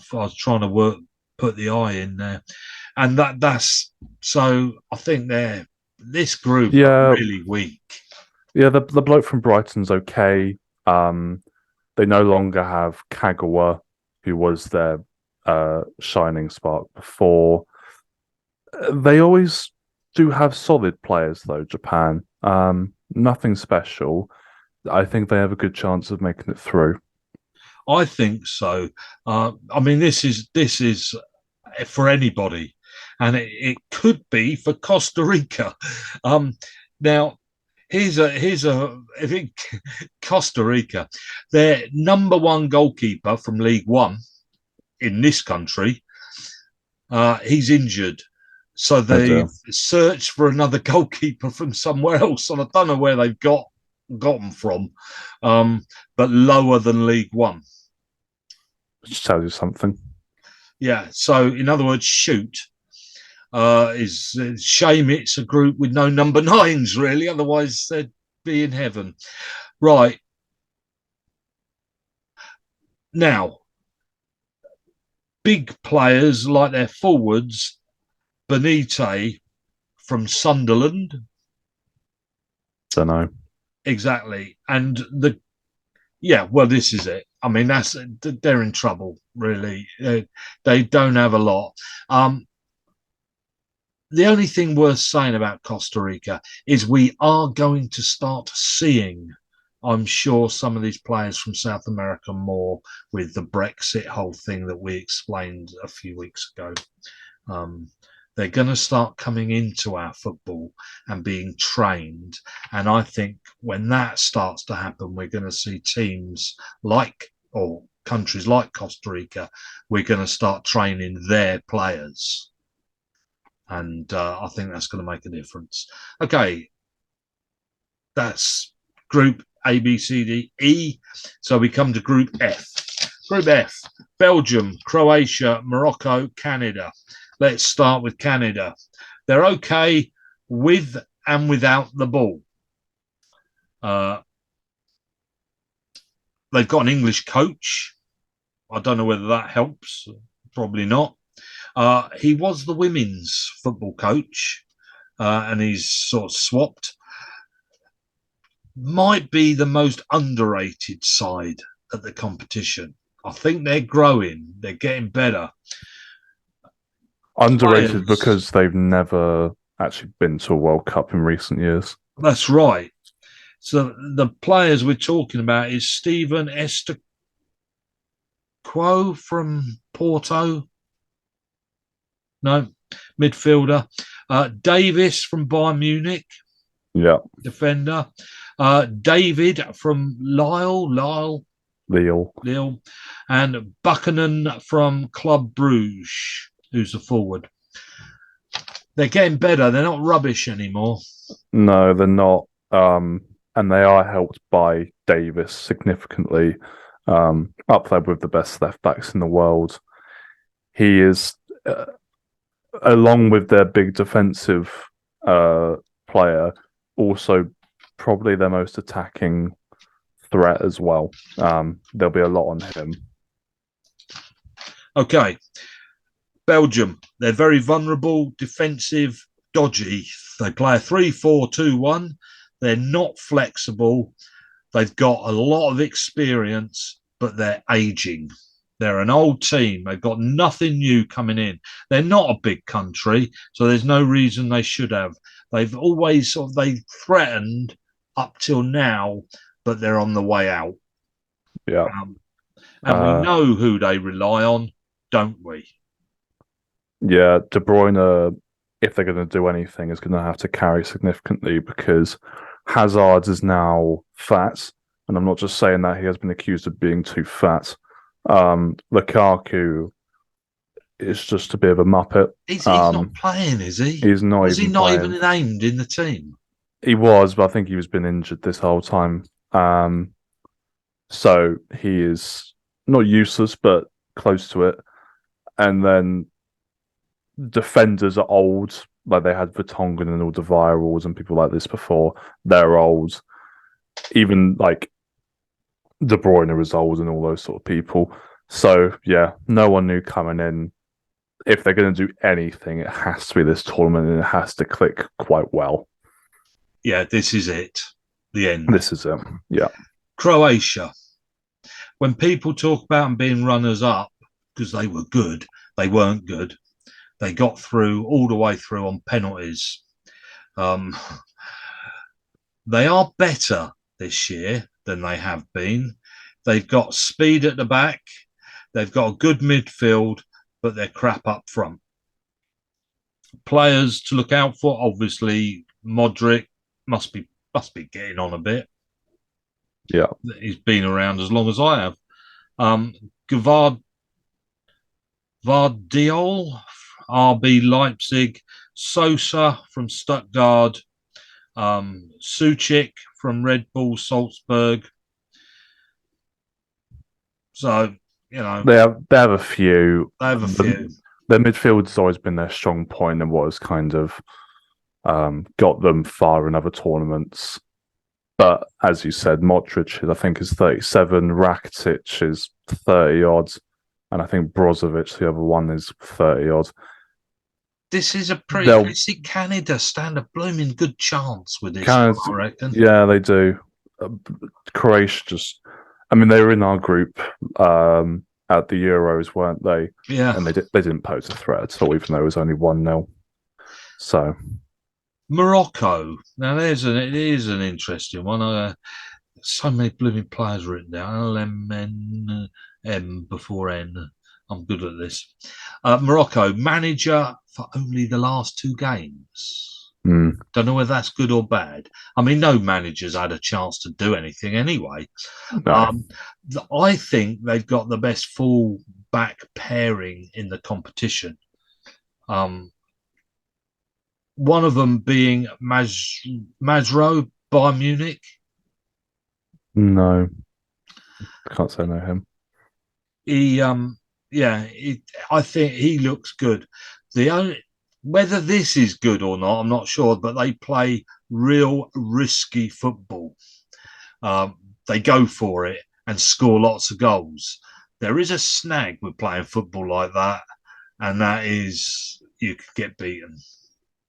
to put the I in there, and that's so. I think this group are really weak. Yeah, the bloke from Brighton's okay. They no longer have Kagawa, who was their shining spark before. They always do have solid players, though, Japan. Nothing special. I think they have a good chance of making it through. I think so. I mean, this is for anybody, and it could be for Costa Rica. Now, here's a I think Costa Rica, their number one goalkeeper from League One in this country, he's injured. So they've searched for another goalkeeper from somewhere else, and I don't know where they've got them from, but lower than League One. Which tells you something. Yeah. So, in other words, shoot is shame. It's a group with no number nines, really. Otherwise, they'd be in heaven. Right. Now, big players like their forwards, Benite from Sunderland. Don't know. Exactly. And this is it. I mean, they're in trouble, really. They don't have a lot. The only thing worth saying about Costa Rica is we are going to start seeing, I'm sure, some of these players from South America more with the Brexit whole thing that we explained a few weeks ago. They're going to start coming into our football and being trained. And I think when that starts to happen, we're going to see teams or countries like Costa Rica, we're going to start training their players. And I think that's going to make a difference. Okay, that's Group A, B, C, D, E. So we come to Group F. Group F, Belgium, Croatia, Morocco, Canada. Let's start with Canada. They're okay with and without the ball. They've got an English coach. I don't know whether that helps. Probably not. He was the women's football coach, and he's sort of swapped. Might be the most underrated side at the competition. I think they're growing. They're getting better. Underrated because they've never actually been to a World Cup in recent years. That's right. So the players we're talking about is Stephen Estaquo from Porto. No, midfielder. Davis from Bayern Munich. Yeah. Defender. David from Lille. And Buchanan from Club Bruges, who's the forward. They're getting better. They're not rubbish anymore. No, they're not. And they are helped by Davis significantly. Up there with the best left backs in the world. He is, along with their big defensive player, also probably their most attacking threat as well. There'll be a lot on him. Okay. Belgium, they're very vulnerable, defensive, dodgy. They play a 3-4-2-1. They're not flexible. They've got a lot of experience, but they're aging. They're an old team. They've got nothing new coming in. They're not a big country, so there's no reason they should have. They've always they threatened up till now, but they're on the way out. Yeah. And we know who they rely on, don't we? Yeah, De Bruyne, if they're going to do anything, is going to have to carry significantly because Hazard is now fat, and I'm not just saying that. He has been accused of being too fat. Lukaku is just a bit of a muppet. He's not playing, is he? He's not. Was even he not playing. even named in the team? He was, but I think he was been injured this whole time. So he is not useless, but close to it. And then defenders are old, like they had Vertonghen and Alderweireld and people like this before. They're old. Even like De Bruyne is old and all those sort of people. So yeah, no one new coming in. If they're going to do anything, it has to be this tournament, and it has to click quite well. Yeah, this is it. The end. This is it. Yeah. Croatia. When people talk about them being runners up because they were good, they weren't good. They got through all the way through on penalties. They are better this year than they have been. They've got speed at the back. They've got a good midfield, but they're crap up front. Players to look out for, obviously, Modric must be getting on a bit. Yeah. He's been around as long as I have. Gvardiol, RB Leipzig, Sosa from Stuttgart, Suchik from Red Bull Salzburg. So, you know, they have a few. They have a few. Their midfield's always been their strong point and was kind of got them far in other tournaments. But as you said, Modric, I think, is 37, Rakitic is 30 odd, and I think Brozovic, the other one, is 30 odd. This is a pretty. See, Canada stand a blooming good chance with this, I reckon. Yeah, they do. Croatia just, I mean, they were in our group at the Euros, weren't they? Yeah. And they didn't pose a threat at all, even though it was only 1-0. So. Morocco. Now, it is an interesting one. So many blooming players written down. LMN before N. I'm good at this. Morocco, manager for only the last 2 games. Don't know whether that's good or bad. I mean, no manager's had a chance to do anything anyway. No. I think they've got the best full-back pairing in the competition. One of them being Mazraoui, Bayern Munich. No. I can't say no him. I think he looks good. Whether this is good or not, I'm not sure, but they play real risky football. They go for it and score lots of goals. There is a snag with playing football like that, and that is you could get beaten.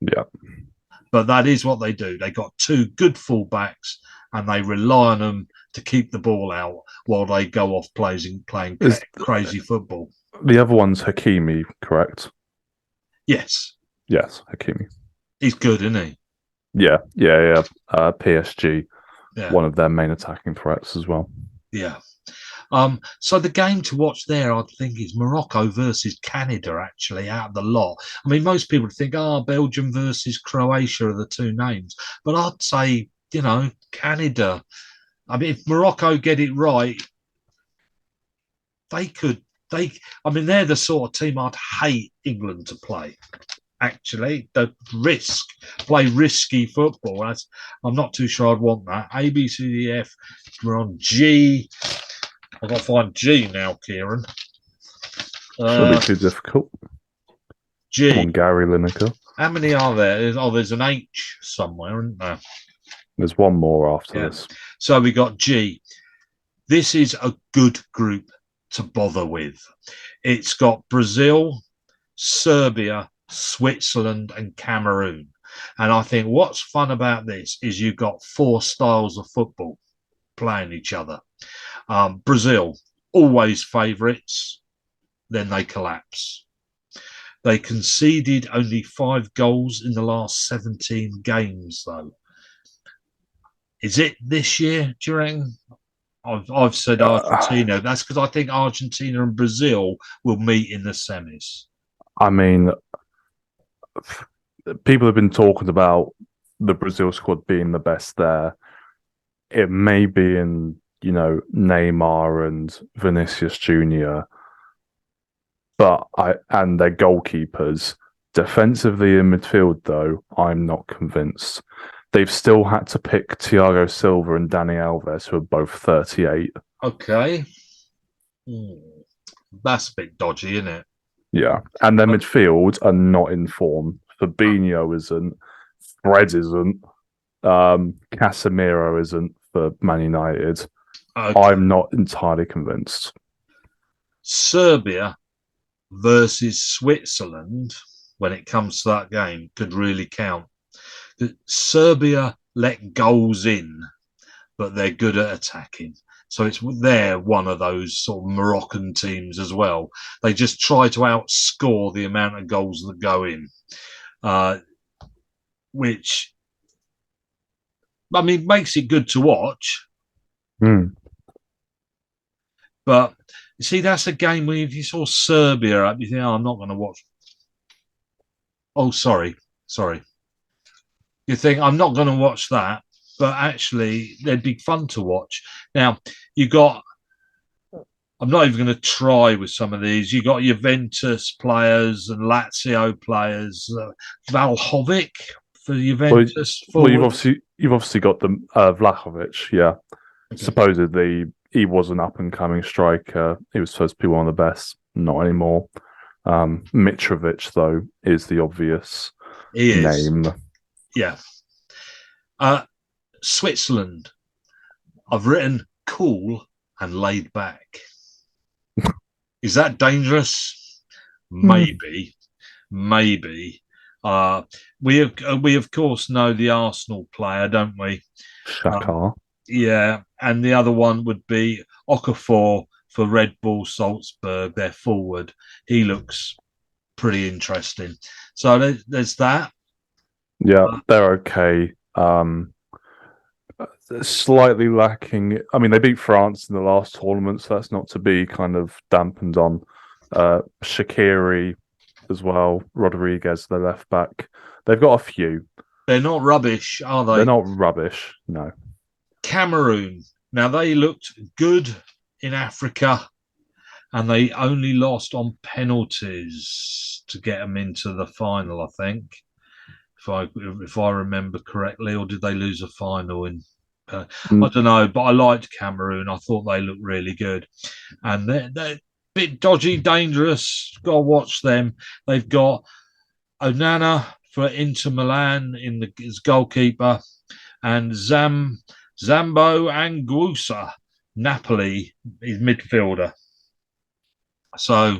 Yeah. But that is what they do. They got 2 good fullbacks, and they rely on them to keep the ball out while they go off playing crazy football. The other one's Hakimi, correct? Yes. Yes, Hakimi. He's good, isn't he? Yeah. PSG, one of their main attacking threats as well. Yeah. So the game to watch there, I think, is Morocco versus Canada, actually, out of the lot. I mean, most people think, Belgium versus Croatia are the 2 names. But I'd say, Canada. I mean, if Morocco get it right, they're the sort of team I'd hate England to play. Actually, play risky football. I'm not too sure I'd want that. A, B, C, D, F. We're on G. I've got to find G now, Kieran. Shouldn't be too difficult. G. Come on, Gary Lineker. How many are there? There's an H somewhere, isn't there? There's one more after this. So we got G. This is a good group to bother with. It's got Brazil, Serbia, Switzerland, and Cameroon. And I think what's fun about this is you've got 4 styles of football playing each other. Brazil, always favourites, then they collapse. They conceded only 5 goals in the last 17 games, though. Is it this year, do you reckon? I've said Argentina. That's because I think Argentina and Brazil will meet in the semis. I mean, people have been talking about the Brazil squad being the best there. It may be in, Neymar and Vinicius Jr. and their goalkeepers. Defensively in midfield, though, I'm not convinced. They've still had to pick Thiago Silva and Dani Alves, who are both 38. Okay. That's a bit dodgy, isn't it? Yeah. And their midfield are not in form. Fabinho isn't. Fred isn't. Casemiro isn't for Man United. Okay. I'm not entirely convinced. Serbia versus Switzerland, when it comes to that game, could really count. Serbia let goals in, but they're good at attacking. So they're one of those sort of Moroccan teams as well. They just try to outscore the amount of goals that go in, which, I mean, makes it good to watch. But you see, that's a game where if you saw Serbia up, you think, I'm not going to watch. Oh, sorry. You think, I'm not going to watch that. But actually, they'd be fun to watch. Now, I'm not even going to try with some of these. You got Juventus players and Lazio players. Vlahovic for Juventus. Well, you've obviously got the Vlahovic, yeah. Okay. Supposedly, he was an up-and-coming striker. He was supposed to be one of the best. Not anymore. Mitrovic, though, is the obvious name. Yeah. Switzerland. I've written cool and laid back. Is that dangerous? Maybe. We of course know the Arsenal player, don't we? Xhaka. Yeah, and the other one would be Okafor for Red Bull Salzburg. Their forward. He looks pretty interesting. So there's that. Yeah, they're okay. Slightly lacking. I mean, they beat France in the last tournament, so that's not to be kind of dampened on. Shaqiri as well, Rodriguez, the left back. They've got a few. They're not rubbish, are they? They're not rubbish, no. Cameroon. Now, they looked good in Africa, and they only lost on penalties to get them into the final, I think, if I remember correctly. Or did they lose a final in... I don't know, but I liked Cameroon. I thought they looked really good. And they're a bit dodgy, dangerous. Got to watch them. They've got Onana for Inter Milan as goalkeeper, and Zambo Anguissa, Napoli, is midfielder. So,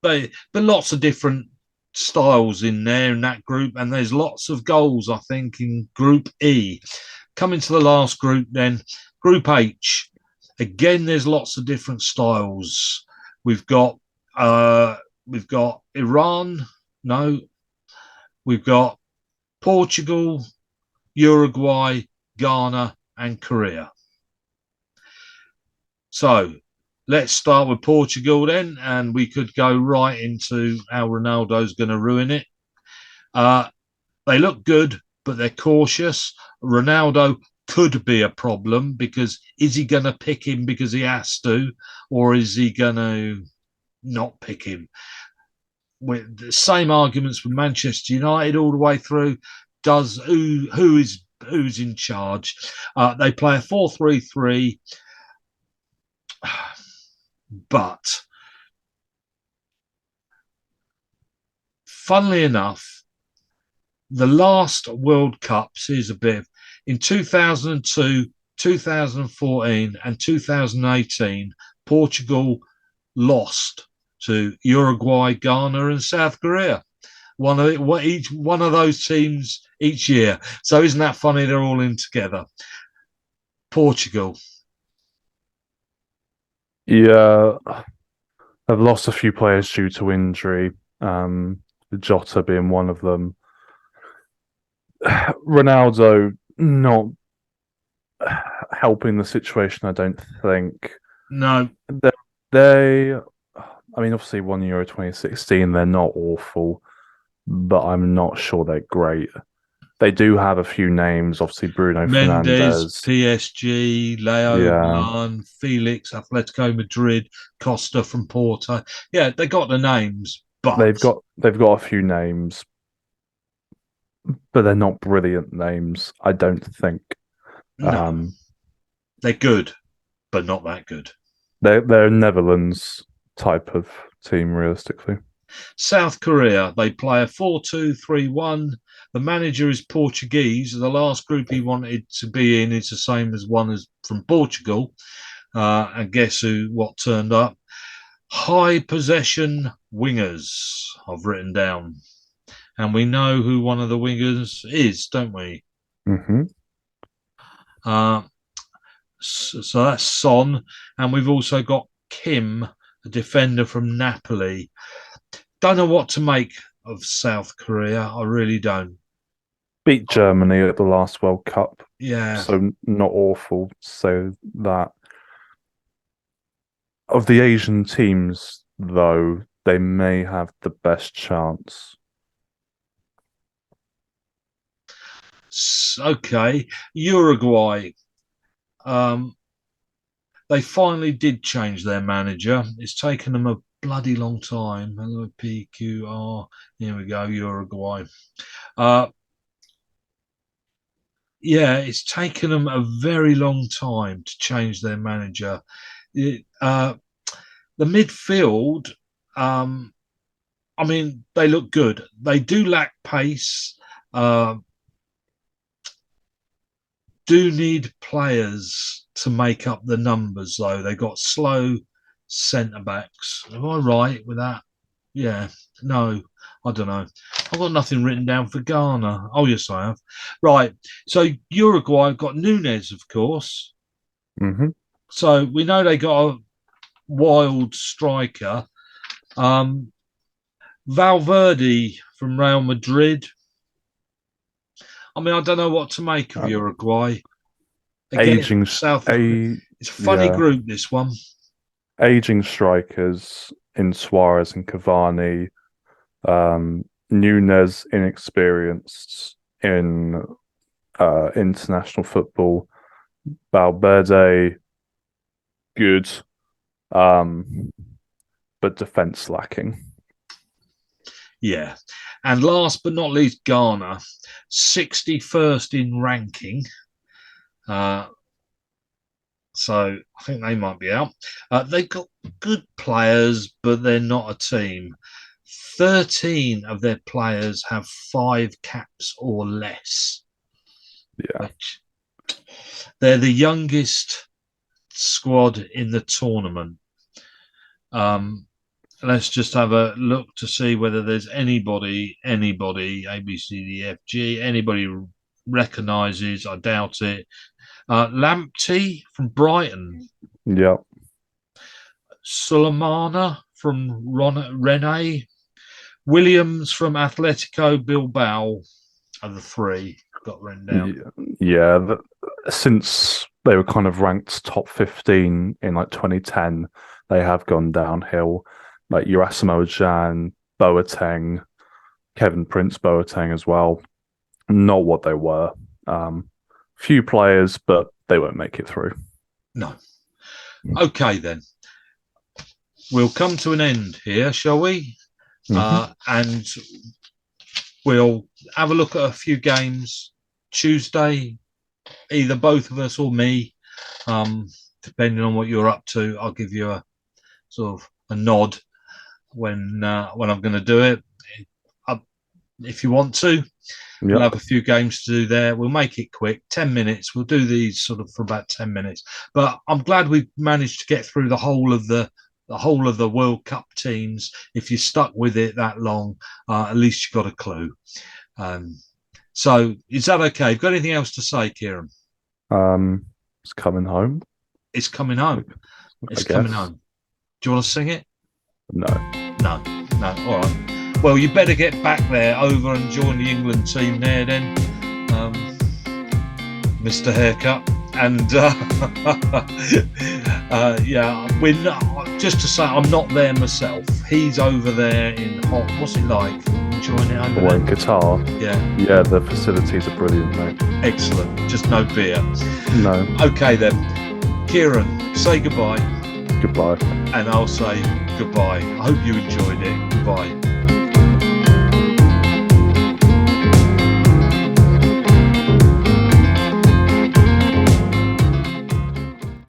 but lots of different styles in there in that group, and there's lots of goals, I think, in Group E. Coming to the last group then, Group H. Again, there's lots of different styles. We've got Iran. No. We've got Portugal, Uruguay, Ghana, and Korea. So let's start with Portugal then, and we could go right into how Ronaldo's going to ruin it. They look good, but they're cautious. Ronaldo could be a problem because is he going to pick him because he has to, or is he going to not pick him? With the same arguments with Manchester United all the way through. Who's in charge? They play a 4-3-3, but funnily enough, the last World Cups is a bit in 2002, 2014, and 2018. Portugal lost to Uruguay, Ghana, and South Korea. One of those teams each year. So isn't that funny? They're all in together. Portugal. Yeah, I've lost a few players due to injury. Jota being one of them. Ronaldo not helping the situation, I don't think. No. I mean, obviously, won Euro 2016. They're not awful, but I'm not sure they're great. They do have a few names, obviously Bruno Mendes, Fernandes, PSG, Leo, Felix, Atletico Madrid, Costa from Porto. Yeah, they got the names, but they've got a few names, but they're not brilliant names, I don't think. No. They're good, but not that good. They're a Netherlands type of team, realistically. South Korea, they play a 4-2-3-1. The manager is Portuguese. The last group he wanted to be in is the same as one as from Portugal. And guess what turned up? High possession wingers, I've written down. And we know who one of the wingers is, don't we? Mm-hmm. So that's Son. And we've also got Kim, a defender from Napoli. Don't know what to make of South Korea. I really don't. Beat Germany at the last World Cup. Yeah. So not awful. So that of the Asian teams, though, they may have the best chance. Okay. Uruguay. They finally did change their manager. It's taken them a bloody long time. LOPQR. Here we go, Uruguay. Yeah, it's taken them a very long time to change their manager. The midfield, I mean, they look good. They do lack pace. Do need players to make up the numbers, though. They got slow centre backs. Am I right with that? Yeah. No, I don't know. I've got nothing written down for Ghana. Oh, yes, I have. Right. So Uruguay got Nunes, of course. Mm-hmm. So we know they got a wild striker. Valverde from Real Madrid. I mean, I don't know what to make of Uruguay. Again, aging South. It's a funny group, this one. Aging strikers in Suarez and Cavani. Nunes inexperienced in international football. Valverde good, but defense lacking. Yeah. And last but not least, Ghana, 61st in ranking. So I think they might be out. They've got good players, but they're not a team. 13 of their players have 5 caps or less. Yeah. They're the youngest squad in the tournament. Let's just have a look to see whether there's anybody, A, B, C, D, F, G, anybody recognises. I doubt it. Lamptey from Brighton. Yeah. Sulemana from Rennes. Williams from Atletico Bilbao are the 3 got written down. Yeah. Since they were kind of ranked top 15 in like 2010, they have gone downhill. Like Asamoah Gyan, Boateng, Kevin Prince Boateng as well. Not what they were. Few players, but they won't make it through. No. Okay, then. We'll come to an end here, shall we? Mm-hmm. And we'll have a look at a few games Tuesday, either both of us or me, depending on what you're up to. I'll give you a sort of a nod when I'm going to do it. If you want to, we'll have a few games to do there. We'll make it quick, 10 minutes. We'll do these sort of for about 10 minutes. But I'm glad we managed to get through the whole of the World Cup teams. If you're stuck with it that long, at least you've got a clue. So is that okay? You've got anything else to say, Kieran? It's coming home. It's coming home. It's coming home. Do you want to sing it? No. All right. Well, you better get back there over and join the England team there then, Mr. Haircut. And we're not, just to say, I'm not there myself. He's over there in hot, what's it like? enjoying it over Away in there? Qatar. Yeah, The facilities are brilliant, mate. excellent. Just no beer. No, Okay then, Kieran, say goodbye, goodbye. and I'll say goodbye. I hope you enjoyed it. Goodbye.